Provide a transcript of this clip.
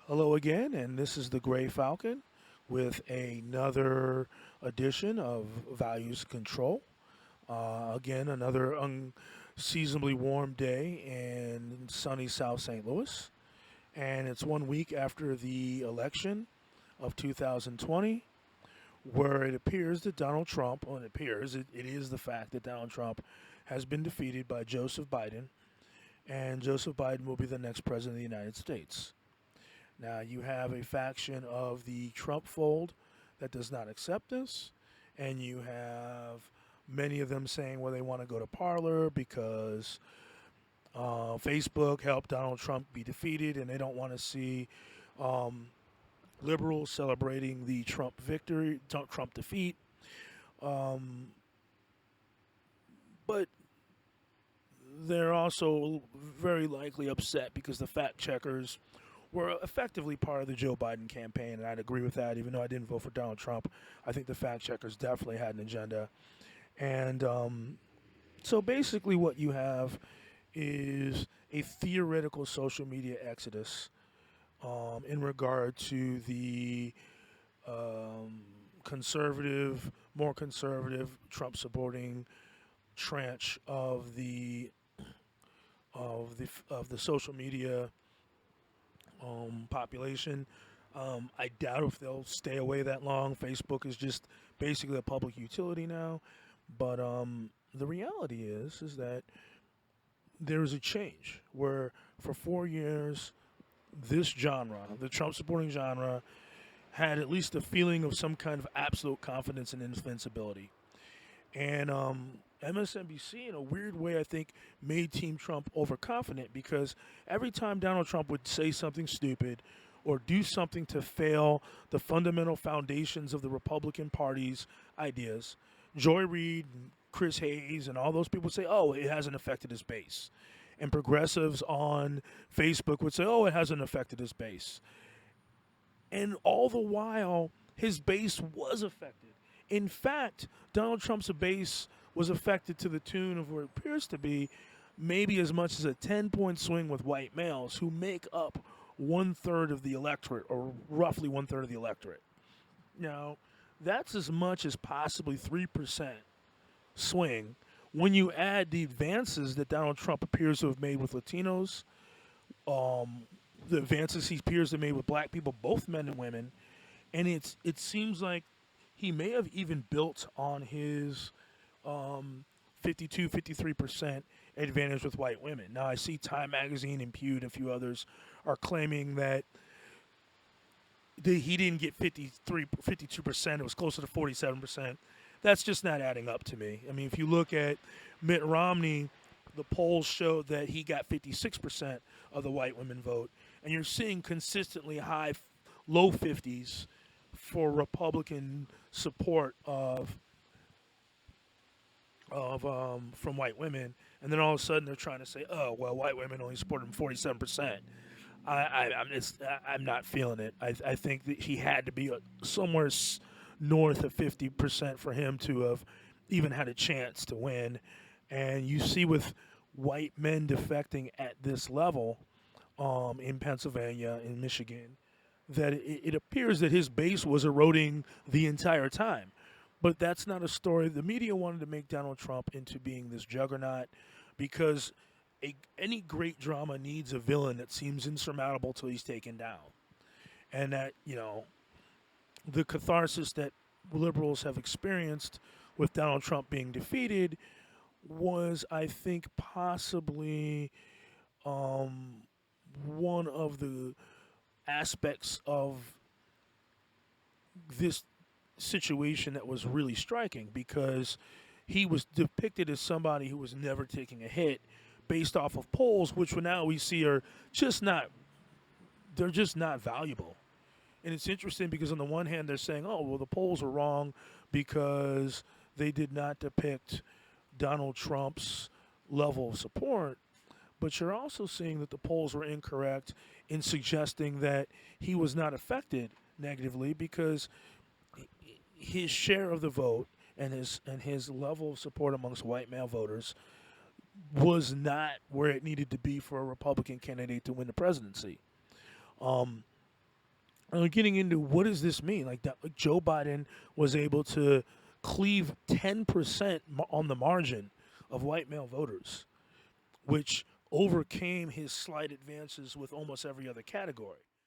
Hello again, and this is the Greyfalcon with another edition of Values Control. Again, another unseasonably warm day in sunny South St. Louis, and it's 1 week after the election of 2020, where it appears that Donald Trump, well, it is the fact that Donald Trump has been defeated by Joseph Biden, and Joseph Biden will be the next president of the United States. Now, you have a faction of the Trump fold that does not accept this, and you have many of them saying, well, they want to go to Parler because Facebook helped Donald Trump be defeated, and they don't want to see um, liberals celebrating the Trump victory, Trump defeat. Um, but they're also very likely upset because the fact checkers were effectively part of the Joe Biden campaign, and I'd agree with that. Even though I didn't vote for Donald Trump, I think the fact checkers definitely had an agenda. And so basically, what you have is a theoretical social media exodus in regard to the um, conservative, more conservative, Trump supporting tranche of the social media population. I doubt if they'll stay away that long. Facebook is just basically a public utility now. But the reality is that there is a change where for 4 years, this genre, the Trump supporting genre, had at least a feeling of some kind of absolute confidence and invincibility. And MSNBC, in a weird way, I think, made Team Trump overconfident because every time Donald Trump would say something stupid or do something to fail the fundamental foundations of the Republican Party's ideas, Joy Reid, Chris Hayes, and all those people would say, oh, it hasn't affected his base. And progressives on Facebook would say, oh, it hasn't affected his base. And all the while, his base was affected. In fact, Donald Trump's base was affected to the tune of what appears to be maybe as much as a 10-point swing with white males who make up 1/3 of the electorate, or roughly 1/3 of the electorate. Now, that's as much as possibly 3% swing when you add the advances that Donald Trump appears to have made with Latinos, the advances he appears to have made with black people, both men and women, and it seems like he may have even built on his 52, 53% advantage with white women. Now, I see Time Magazine and Pew and a few others are claiming that he didn't get 52%. It was closer to 47%. That's just not adding up to me. I mean, if you look at Mitt Romney, the polls showed that he got 56% of the white women vote. And you're seeing consistently high, low 50s for Republican support of from white women, and then all of a sudden they're trying to say, "Oh, well, white women only support him 47%." I'm not feeling it. I think that he had to be somewhere north of 50% for him to have even had a chance to win. And you see with white men defecting at this level in Pennsylvania, in Michigan, that it appears that his base was eroding the entire time. But that's not a story. The media wanted to make Donald Trump into being this juggernaut because any great drama needs a villain that seems insurmountable till he's taken down. And that, the catharsis that liberals have experienced with Donald Trump being defeated was, I think, possibly one of the aspects of this situation that was really striking because he was depicted as somebody who was never taking a hit based off of polls, which now we see are just not, they're just not valuable. And it's interesting because on the one hand, they're saying, oh, well, the polls were wrong because they did not depict Donald Trump's level of support. But you're also seeing that the polls were incorrect in suggesting that he was not affected negatively because his share of the vote and his level of support amongst white male voters was not where it needed to be for a Republican candidate to win the presidency. getting into what does this mean? Like that, like Joe Biden was able to cleave 10% on the margin of white male voters, which overcame his slight advances with almost every other category.